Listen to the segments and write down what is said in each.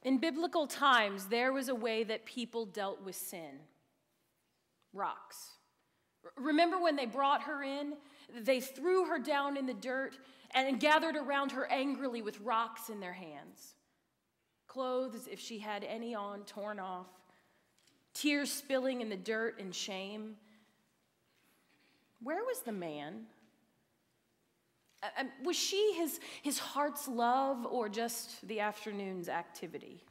In biblical times, there was a way that people dealt with sin. Rocks. Remember when they brought her in? They threw her down in the dirt and gathered around her angrily with rocks in their hands. Clothes, if she had any on, torn off. Tears spilling in the dirt in shame. Where was the man? Was she his heart's love or just the afternoon's activity?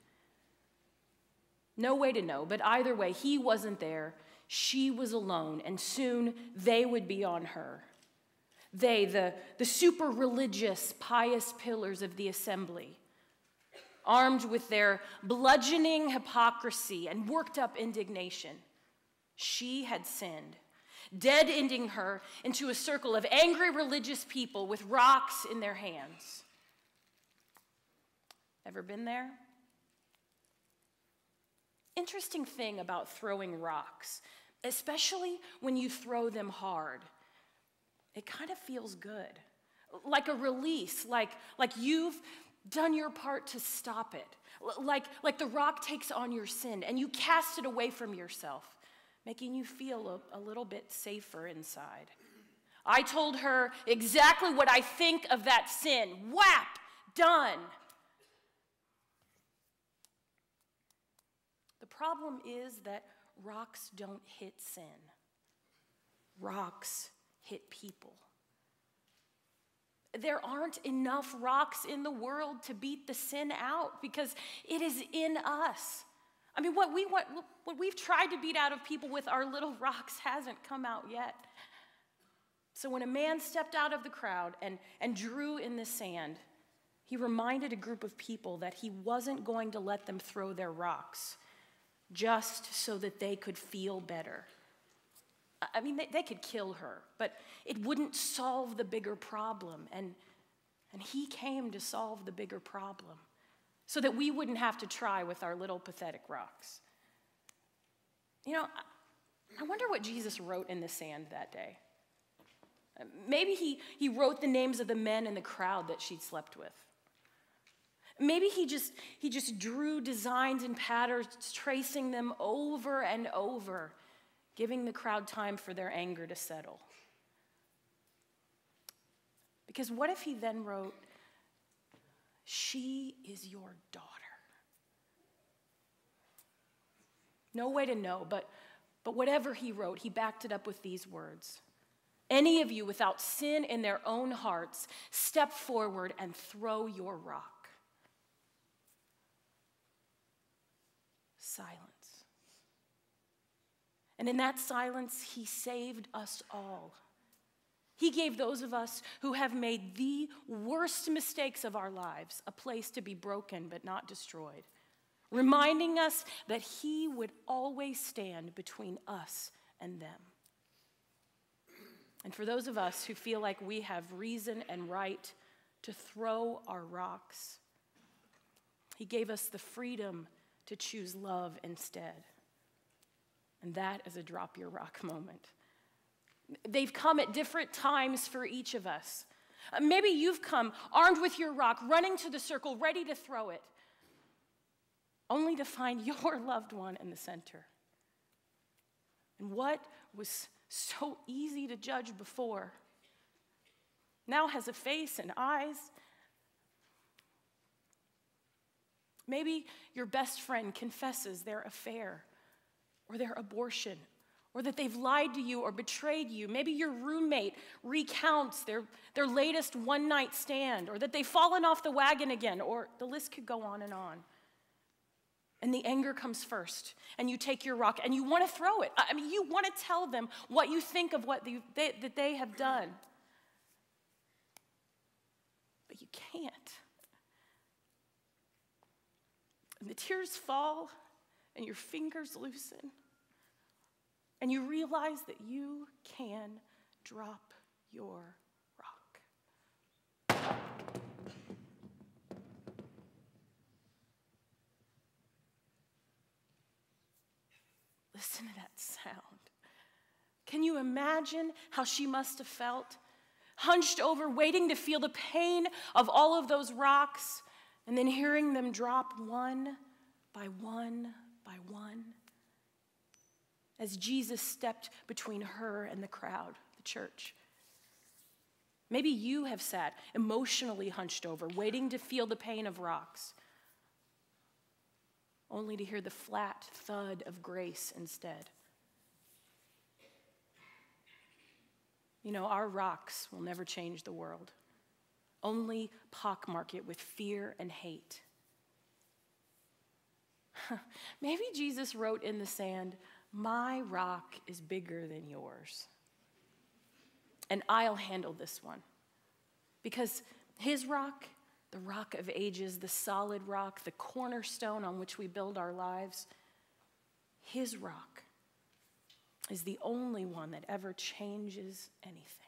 No way to know, but either way, he wasn't there. She was alone, and soon they would be on her. They, the super religious, pious pillars of the assembly, armed with their bludgeoning hypocrisy and worked up indignation. She had sinned, dead-ending her into a circle of angry religious people with rocks in their hands. Ever been there? Interesting thing about throwing rocks, especially when you throw them hard, it kind of feels good. Like a release, like you've done your part to stop it. Like the rock takes on your sin and you cast it away from yourself, making you feel a little bit safer inside. I told her exactly what I think of that sin. Whap! Done. The problem is that rocks don't hit sin. Rocks hit people. There aren't enough rocks in the world to beat the sin out because it is in us. I mean, what we've tried to beat out of people with our little rocks hasn't come out yet. So when a man stepped out of the crowd and drew in the sand, he reminded a group of people that he wasn't going to let them throw their rocks just so that they could feel better. I mean, they could kill her, but it wouldn't solve the bigger problem. And he came to solve the bigger problem so that we wouldn't have to try with our little pathetic rocks. You know, I wonder what Jesus wrote in the sand that day. Maybe he wrote the names of the men in the crowd that she'd slept with. Maybe he just drew designs and patterns, tracing them over and over, giving the crowd time for their anger to settle. Because what if he then wrote, "She is your daughter"? No way to know, but whatever he wrote, he backed it up with these words. Any of you without sin in their own hearts, step forward and throw your rock. Silence. And in that silence, he saved us all. He gave those of us who have made the worst mistakes of our lives a place to be broken but not destroyed, reminding us that he would always stand between us and them. And for those of us who feel like we have reason and right to throw our rocks, he gave us the freedom to choose love instead. And that is a drop your rock moment. They've come at different times for each of us. Maybe you've come armed with your rock, running to the circle, ready to throw it, only to find your loved one in the center. And what was so easy to judge before now has a face and eyes. Maybe your best friend confesses their affair or their abortion, or that they've lied to you or betrayed you. Maybe your roommate recounts their latest one-night stand, or that they've fallen off the wagon again, or the list could go on. And the anger comes first, and you take your rock, and you want to throw it. I mean, you want to tell them what you think of what that they have done. But you can't. And the tears fall, and your fingers loosen, and you realize that you can drop your rock. Listen to that sound. Can you imagine how she must have felt? Hunched over, waiting to feel the pain of all of those rocks, and then hearing them drop one by one, as Jesus stepped between her and the crowd, the church. Maybe you have sat emotionally hunched over, waiting to feel the pain of rocks, only to hear the flat thud of grace instead. You know, our rocks will never change the world, only pockmark it with fear and hate. Maybe Jesus wrote in the sand, "My rock is bigger than yours, and I'll handle this one." Because his rock, the rock of ages, the solid rock, the cornerstone on which we build our lives, his rock is the only one that ever changes anything.